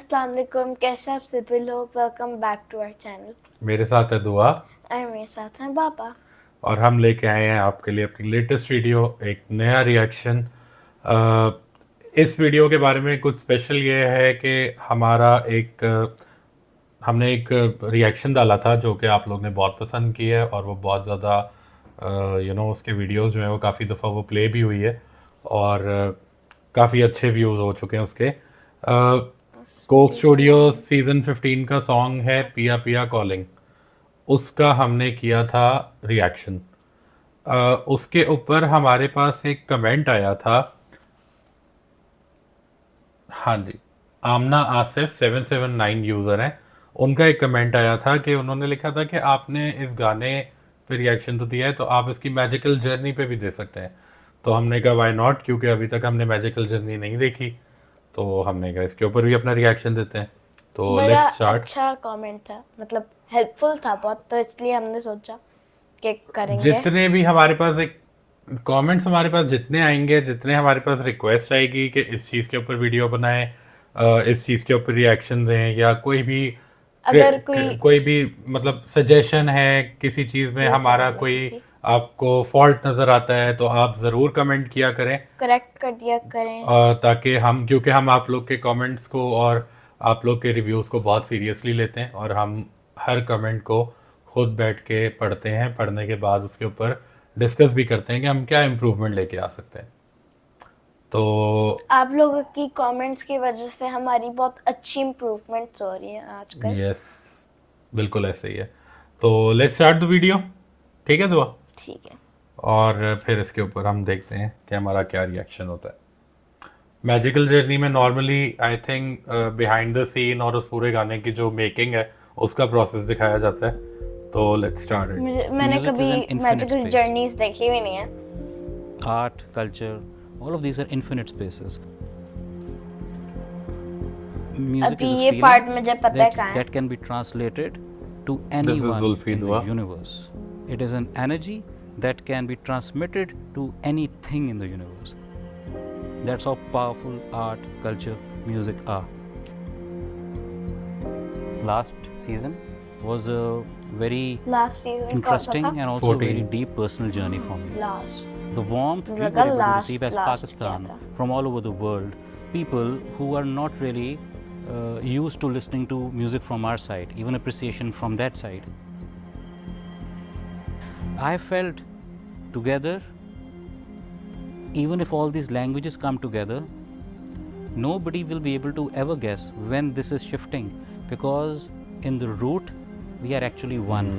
अस्सलाम वालेकुम, कैसे आप सभी लोग। Welcome back to our channel. मेरे साथ है दुआ और मेरे साथ हैं बाबा। और हम लेके आए हैं आपके लिए अपनी लेटेस्ट वीडियो, एक नया रिएक्शन। इस वीडियो के बारे में कुछ स्पेशल ये है कि हमने एक रिएक्शन डाला था जो कि आप लोग ने बहुत पसंद की है और वो बहुत ज़्यादा उसके वीडियोस जो हैं वो काफ़ी दफ़ा वो प्ले भी हुई है और काफ़ी अच्छे व्यूज़ हो चुके हैं उसके। कोक स्टूडियो सीज़न 15 का सॉन्ग है पिया पिया कॉलिंग, उसका हमने किया था रिएक्शन। उसके ऊपर हमारे पास एक कमेंट आया था। हाँ जी, आमना आसिफ 779 यूज़र हैं, उनका एक कमेंट आया था कि उन्होंने लिखा था कि आपने इस गाने पे रिएक्शन तो दिया है तो आप इसकी मैजिकल जर्नी पे भी दे सकते हैं। तो हमने कहा वाई नॉट, क्योंकि अभी तक हमने मैजिकल जर्नी नहीं देखी, तो हमने कहा इसके ऊपर भी अपना रिएक्शन देते हैं। तो बड़ा लेट्स स्टार्ट। अच्छा कमेंट था, मतलब हेल्पफुल था बहुत, तो इसलिए हमने सोचा कि करेंगे। जितने भी हमारे पास एक कमेंट्स हमारे पास जितने आएंगे, जितने हमारे पास रिक्वेस्ट आएगी कि इस चीज़ के ऊपर वीडियो बनाएं, इस चीज़ के ऊपर रिएक्शन दें, या अगर कोई भी मतलब सजेशन है किसी चीज़ में, हमारा कोई आपको फॉल्ट नज़र आता है तो आप ज़रूर कमेंट किया करें, करेक्ट कर दिया करें। ताकि क्योंकि हम आप लोग के कमेंट्स को और आप लोग के रिव्यूज़ को बहुत सीरियसली लेते हैं और हम हर कमेंट को खुद बैठ के पढ़ते हैं, पढ़ने के बाद उसके ऊपर डिस्कस भी करते हैं कि हम क्या इम्प्रूवमेंट लेके आ सकते हैं। तो आप लोगों की कमेंट्स की वजह से हमारी बहुत अच्छी इम्प्रूवमेंट्स हो रही हैं आजकल। यस, बिल्कुल ऐसे ही है। तो लेट्स स्टार्ट द वीडियो, ठीक है दुआ? ठीक है। और फिर इसके ऊपर हम देखते हैं कि हमारा क्या रिएक्शन होता है। मैजिकल जर्नी में normally I think behind the scene और उस पूरे गाने की जो मेकिंग है उसका प्रोसेस दिखाया जाता है। तो लेट्स स्टार्ट इट। मैंने Music is कभी an infinite magical space. Journeys देखी भी नहीं है। Art, culture, all of these are infinite spaces. Music अभी is a ये feeling पार्ट मुझे पता है that, कहाँ है। that can be translated to This is anyone Zulfi in Dua. the universe. It is an energy that can be transmitted to anything in the universe. That's how powerful art, culture, music are. Last season was a very last season interesting and also 14. very deep personal journey for me. Last The warmth we were लगा able to last- receive as last Pakistan क्या था? from all over the world, people who are not really used to listening to music from our side, even appreciation from that side. I felt together, even if all these languages come together, nobody will be able to ever guess when this is shifting, because in the root we are actually one.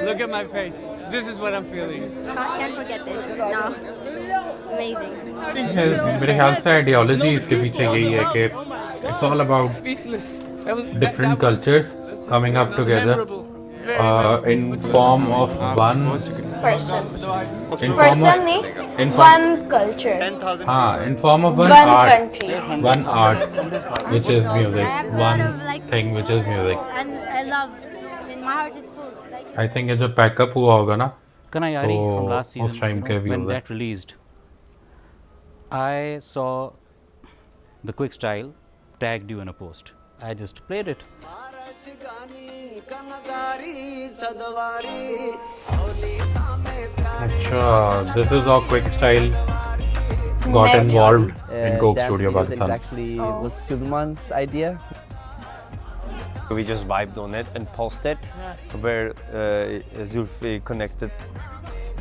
Look at my face. This is what I'm feeling. Can't forget this. No. Amazing. मेरे ख्याल से ideology इसके पीछे यही है कि it's all about Speechless. different cultures coming up together in form of one person in form person of नहीं, in form one culture, in form of one one art, country. one art which is music, I have a lot one of, like- thing which is music. And I love. And my heart is full. Like, I think ये जो pack up हुआ होगा ना, Kanayari So, from last उस season, time के when views हैं। that released, I saw the quick style tagged you in a post. I just played it. अच्छा, this is how Quick Style got Magic. involved in Coke dance Studio videos Pakistan. Actually, was Sulman's idea. We just vibed on it and posted where Zulfi connected.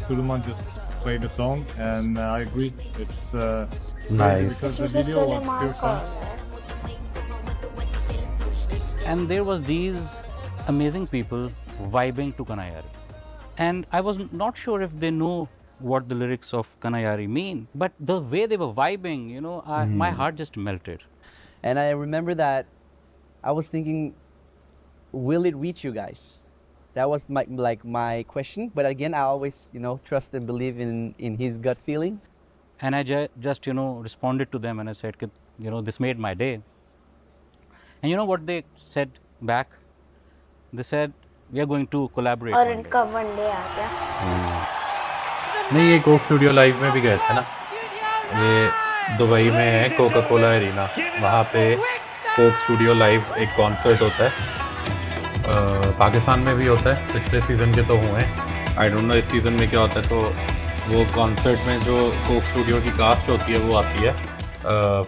Suleiman just played the song, and I agree. It's Nice. because the video was pure fun. And there was these amazing people vibing to Kanayari. And I was not sure if they know what the lyrics of Kanayari mean, but the way they were vibing, my heart just melted. And I remember that I was thinking, will it reach you guys? That was my question. But again, I always trust and believe in his gut feeling. And I just responded to them and I said, this made my day. And you know what they said back? They said, we are going to collaborate. और one day." इनका one day आ गया। नहीं, ये Coke studio live में भी गए थे ना, ये दुबई में है कोका कोला एरिना, वहाँ पे कोक स्टूडियो लाइव एक कॉन्सर्ट होता है, पाकिस्तान में भी होता है, पिछले सीज़न के तो हुए हैं, आई डोंट नो इस सीज़न में क्या होता है। तो वो कॉन्सर्ट में जो कोक स्टूडियो की कास्ट होती है वो आती है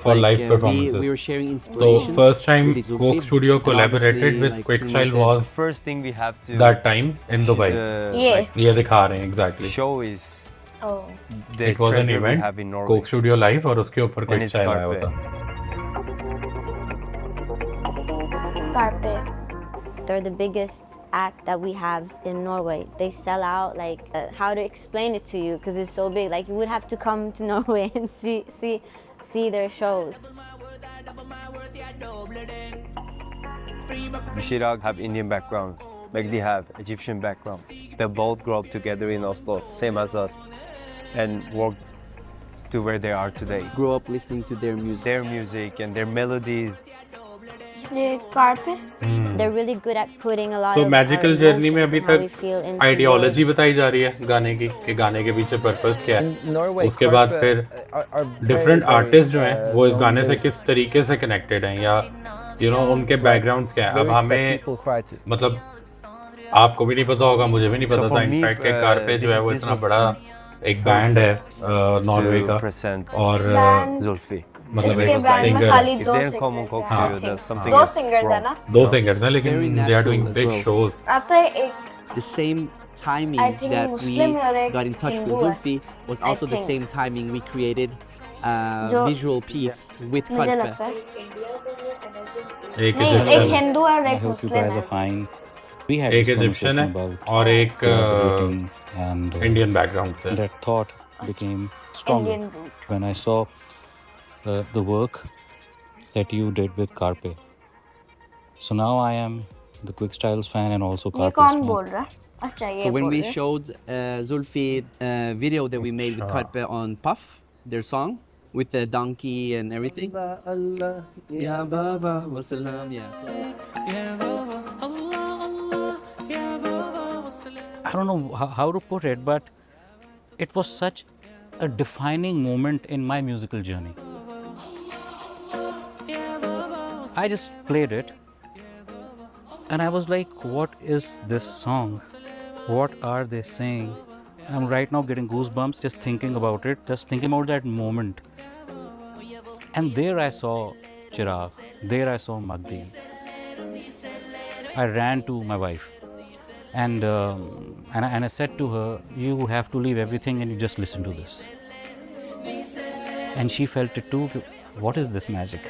फॉर लाइव परफॉर्मेंसेस। तो first time Coke studio collaborated with quick style was First thing we have to that time in Dubai. ये दिखा रहे हैं exactly. show is Oh. the it was an treasure we event have in Norway. Coke studio live और उसके ऊपर And quick it's style आया Carpe. होता। Carpe. They're the biggest act that we have in Norway. They sell out, like, how to explain it to you, because it's so big. Like, you would have to come to Norway and see their shows. Chirag have Indian background, Magdi have Egyptian background. They both grew up together in Oslo, same as us, and worked to where they are today. Grow up listening to their music. Their music and their melodies. ये Carpe. They're really good at putting a lot so of magical our journey में emotions अभी and how we तक feel into ideology the- बताई जा रही है गाने की, कि गाने के पीछे पर्पस क्या है। Norway, उसके बाद Carpe फिर are डिफरेंट very, आर्टिस्ट जो हैं very, वो इस known गाने से as किस तरीके से कनेक्टेड हैं, या उनके बैकग्राउंड्स क्या है। अब lyrics that हमें people cry to. मतलब आपको भी नहीं पता होगा, मुझे भी नहीं पता So था for me, इनफैक्ट कि कारपे जो है वो this इतना was बड़ा एक बैंड है नॉर्वे to का, present और Band. Zulfi. मतलब इसके एक ब्रांड में सिंगर, खाली If दो they're common singers Coke हैं, I Studio, think. then something दो is singers है wrong. ना? दो सिंगर्स हैं, लेकिन Very they are doing natural as big well. Shows. अब तो एक The same timing I think that we Muslim और एक got in touch with Hindu है, Zulfi was I also the think. same timing we created a जो- visual piece with मुझे Carpe. लगता है एक नहीं, एक इजिप्शियन, हिंदू और I एक hope you मुस्लिम guys है। are fine. We had एक this इजिप्शियन conversation है about और एक collaborating and इंडियन बैकग्राउंड से। that thought became stronger Indian root. when I saw the work that you did with Carpe. So now I am the Quick Styles fan and also ये Carpe's कौन fan. बोल रहा है? अच्छा ये So when बोल we रहे हैं। showed Zulfi video that we made with Sure. Carpe on Puff, their song with the donkey and everything. Allah, ya Baba, wa salam, yeah. I don't know how to put it, but it was such a defining moment in my musical journey. I just played it and I was like, what is this song? What are they saying? I'm right now getting goosebumps just thinking about it, just thinking about that moment. And there I saw Chirag, there I saw Magdi. I ran to my wife and I said to her, you have to leave everything and you just listen to this. And she felt it too. What is this magic?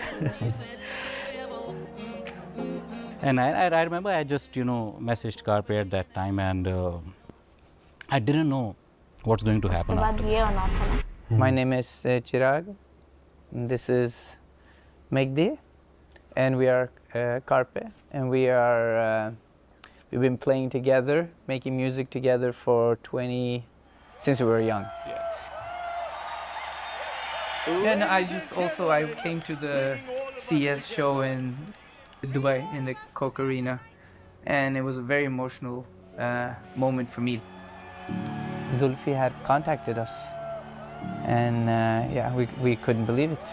And I remember I just messaged Carpe at that time, and I didn't know what's going to उसके happen बाद after. ये होना था ना। My name is Chirag. This is Magdi, and we are Carpe, and we've been playing together, making music together for since we were young. Yeah, no, I came to the CS show in Dubai in the Coke Arena, and it was a very emotional moment for me. Zulfi had contacted us, and we couldn't believe it.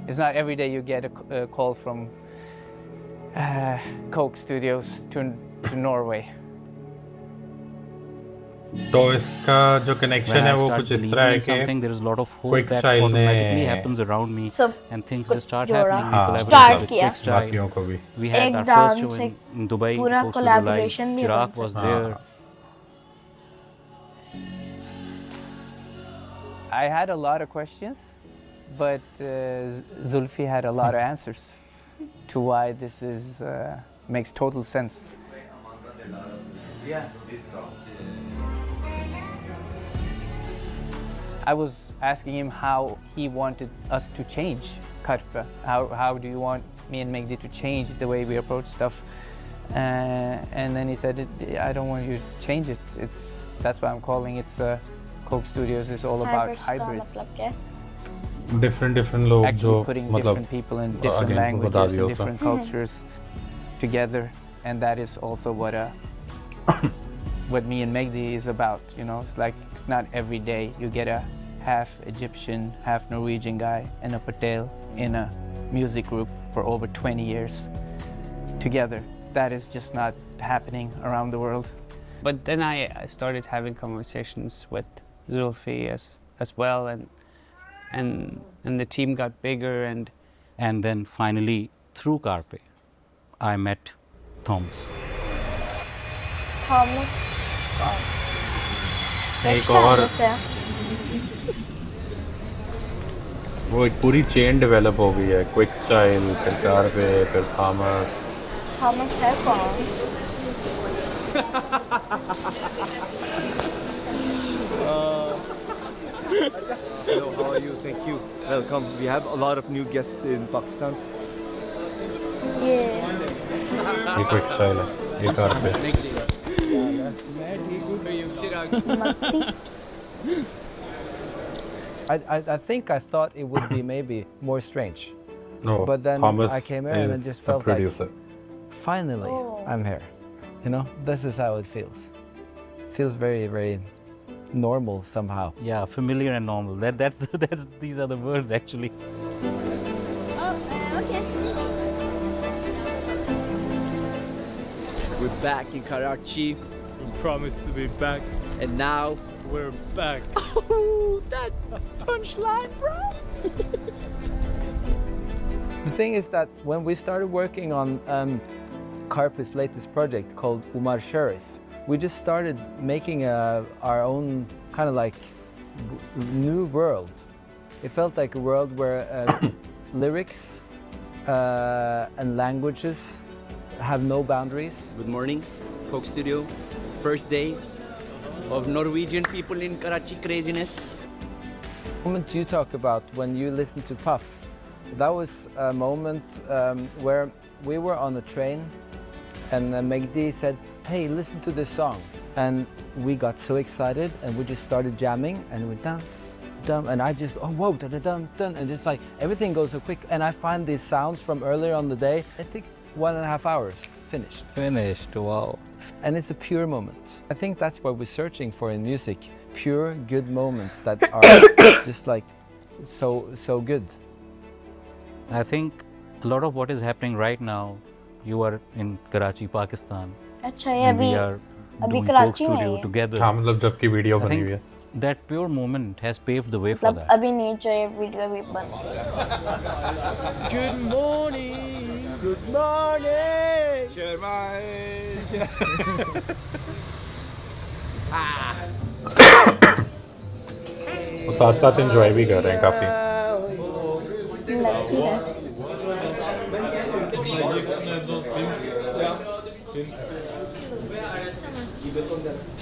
It's not every day you get a call from Coke Studios to Norway. तो इसका जो connection When है I वो start कुछ इस believing तरह है in something, कि there is a lot of hope Quick that Style ने- automatically happens around me, So, and things कुछ just start जोड़ा, happening. We हाँ, collaborated start with किया। Quick Style. बाकियों को भी We had एक our first डांस show से in Dubai. पूरा Coke Studio Live. collaboration भी Chirag बन was सकता है। there. I had a lot of questions, but Zulfi had a lot of answers to why this makes total sense. I was asking him how he wanted us to change Carpe. How do you want me and Magdi to change the way we approach stuff? And then he said, I don't want you to change it. That's why I'm calling it Coke Studios is all about Hybrids का hybrids. मतलब क्या है? Different लोग जो Actually putting मतलब different people in different again, बता languages दिया and उसने। different cultures together, and that is also what what me and Magdi is about. It's like not every day you get a half Egyptian, half Norwegian guy and a Patel in a music group. for over 20 years together. That is just not happening around the world. But then I started having conversations with Zulfi as well, and the team got bigger, and then finally, through Carpe, I met Thomas. Thomas एक और वो एक पूरी chain develop हो गई है, quick style, फिर carpet, फिर थॉमस। थॉमस है कौन? Hello, how are you? Thank you. Welcome. We have a lot of new guests in Pakistan. ये क्विक स्टाइल है, ये carpet. मक्ती I think I thought it would be maybe more strange. No, But then Thomas I came here and I is just a felt like, producer. finally, Oh. I'm here. You know, this is how it feels. Feels very, very normal somehow. Yeah, familiar and normal. That's these are the words actually. We're back in Karachi, We promised to be back. and now We're back. that punchline, bro. The thing is that when we started working on Carpe's latest project called Umar Sharif, we just started making our own kind of like new world. It felt like a world where lyrics and languages have no boundaries. Good morning, Coke Studio. First day of Norwegian people in Karachi craziness. The moment you talk about when you listen to Puff, that was a moment where we were on a train and Megdi said, hey, listen to this song. And we got so excited and we just started jamming and we dum, dum, and I just, oh, whoa, da da dum, dum, and just like everything goes so quick. And I find these sounds from earlier on the day, I think 1.5 hours, finished. Finished. Wow. And it's a pure moment. I think that's what we're searching for in music. Pure, good moments that are just like so good. I think a lot of what is happening right now, you are in Karachi, Pakistan, अच्छा ये and अभी we are अभी doing Coke Karachi में Studio ही है। together. हाँ, मतलब जबकि video I बनी think हुई है। that pure moment has paved the way for मतलब that. अभी नहीं जो ये वीडियो भी बन रही है। Good morning. Good morning. Share my. वो साथ साथ एंजॉय भी कर रहे हैं काफ़ी। लगती है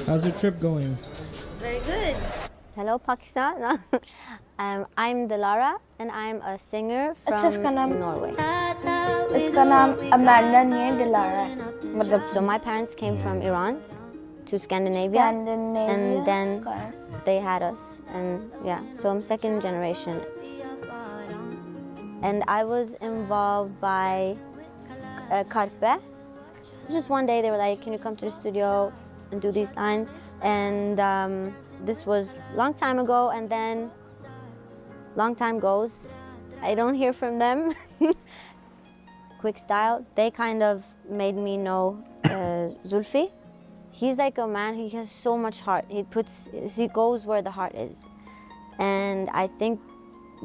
How's your trip going? Very good. Hello, Pakistan. I'm Dilara, and I'm a singer अच्छा इसका from नाम Norway. इसका नाम अमांडा नहीं है, डिलारा है। मतलब So my parents came from Iran to Scandinavia, and then they had us, and yeah. So I'm second generation, and I was involved by Carpe. Just one day they were like, "Can you come to the studio and do these lines?" And this was long time ago, and then long time goes. I don't hear from them. Quick Style, they kind of made me know Zulfi. He's like a man, he has so much heart. He goes where the heart is. And I think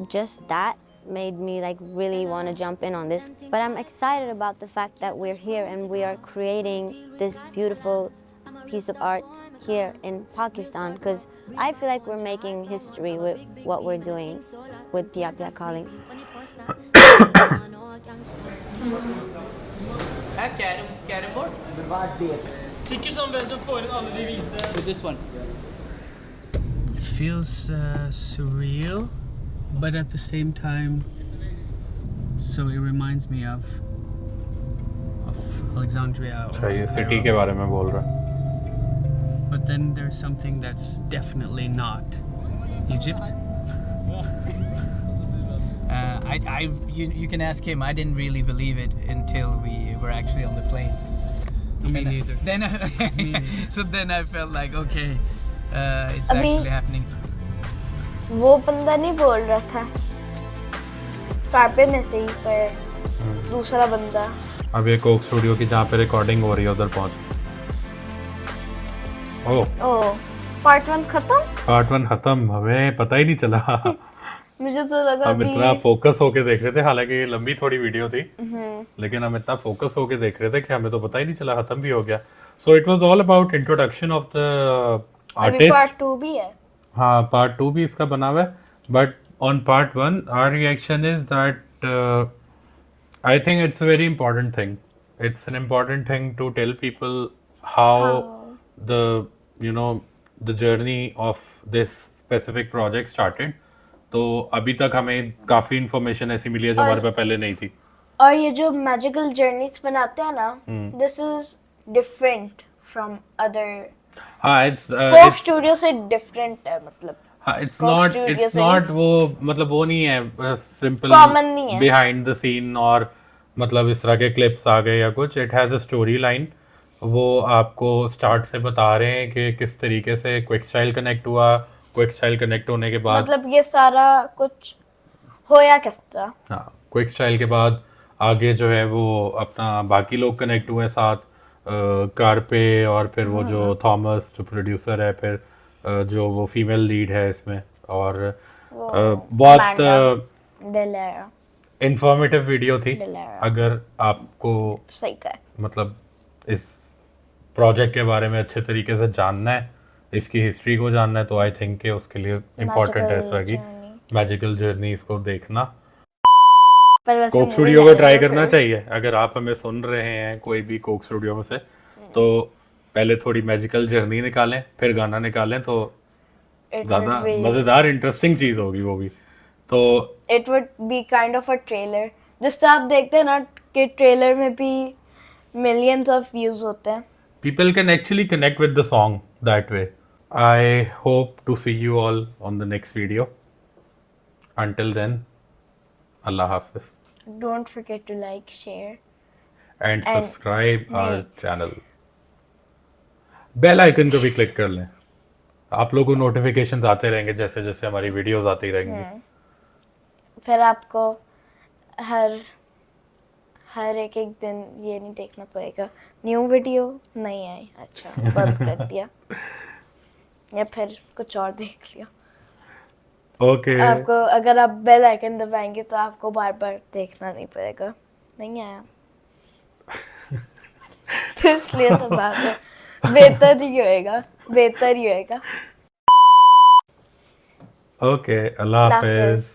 just that made me like really want to jump in on this. But I'm excited about the fact that we're here and we are creating this beautiful piece of art here in Pakistan, because I feel like we're making history with what we're doing with Piyak Piyak Calling. Carrom board? Sikkert som hvem som får inn alle de hvite. With this one. it feels surreal, but at the same time, so it reminds me of Alexandria. अच्छा, ये city के बारे में बोल रहा है। But then there's something that's definitely not Egypt. You can ask him. I didn't really believe it until we were actually on the plane. Me neither. Then so then I felt like, okay, it's अभी- actually happening. वो बंदा नहीं बोल रहा था carpe में से ही, पर दूसरा बंदा। अब ये कोक स्टूडियो की जहाँ पे रिकॉर्डिंग हो रही है उधर पहुँच। ओह पार्ट 1 खत्म। पार्ट 1 खत्म, हमें पता ही नहीं चला। मुझे तो लगा हम इतना फोकस होके देख रहे थे, हालांकि ये लंबी थोड़ी वीडियो थी, लेकिन हम इतना फोकस होके देख रहे थे कि हमें तो पता ही नहीं चला खत्म भी हो गया। So it was all about introduction of the artist. Part 2 भी है। हाँ पार्ट 2 भी इसका बना हुआ है, but on part 1 our reaction is that I think it's a very important thing, it's an important thing to tell people how the you know the journey of this specific project started। तो अभी तक हमें काफी information ऐसी मिली है जो हमारे पास पहले नहीं थी। और ये जो मैजिकल जर्नीज बनाते हैं ना, this is different from other. हाँ इट्स कोक स्टूडियो से डिफरेंट है, मतलब हाँ इट्स नॉट वो, मतलब वो नहीं है सिंपल कॉमन नहीं है बिहाइंड द सीन और मतलब इस तरह के क्लिप्स आ गए या कुछ। It has a story line, वो आपको स्टार्ट से बता रहे हैं कि किस तरीके से क्विक स्टाइल कनेक्ट हुआ, क्विक स्टाइल कनेक्ट होने के बाद मतलब ये सारा कुछ होया किस तरह। हाँ क्विक स्टाइल के बाद आगे जो है वो अपना बाकी लोग कनेक्ट हुए साथ कार पे, और फिर वो जो थॉमस जो प्रोड्यूसर है, फिर जो वो फीमेल लीड है इसमें, और बहुत इंफॉर्मेटिव वीडियो थी। अगर आपको सही कहा, मतलब इस प्रोजेक्ट के बारे में अच्छे तरीके से जानना है, इसकी हिस्ट्री को जानना है, तो आई थिंक कि उसके लिए इम्पोर्टेंट है इस तरह की मैजिकल जर्नी इसको देखना। कोक स्टूडियो को ट्राई करना चाहिए। अगर आप हमें सुन रहे हैं कोई भी कोक स्टूडियो में से, तो पहले थोड़ी मैजिकल जर्नी निकालें, फिर गाना निकालें, तो ज़्यादा मज़ेदार इंटरेस्टिंग चीज़ होगी वो भी। तो it would be kind of a trailer, जिससे आप देखते हैं ना कि ट्रेलर में भी millions of views होते हैं। People can actually connect with the song that way. I hope to see you all on the next video. Until then, Allah Hafiz. Don't forget to like, share and subscribe our channel. Bell icon को भी click कर लें, आप लोगों को notifications आते रहेंगे जैसे जैसे हमारी वीडियोस आती रहेंगी। फिर आपको हर एक दिन ये नहीं देखना पड़ेगा न्यू वीडियो नहीं आई, अच्छा बंद कर दिया या फिर कुछ और देख लिया। ओके आपको अगर आप बेल आइकन दबाएंगे तो आपको बार बार देखना नहीं पड़ेगा, नहीं आया तो इसलिए तो बात है, बेहतर ही होएगा। ओके अल्लाह हाफिज।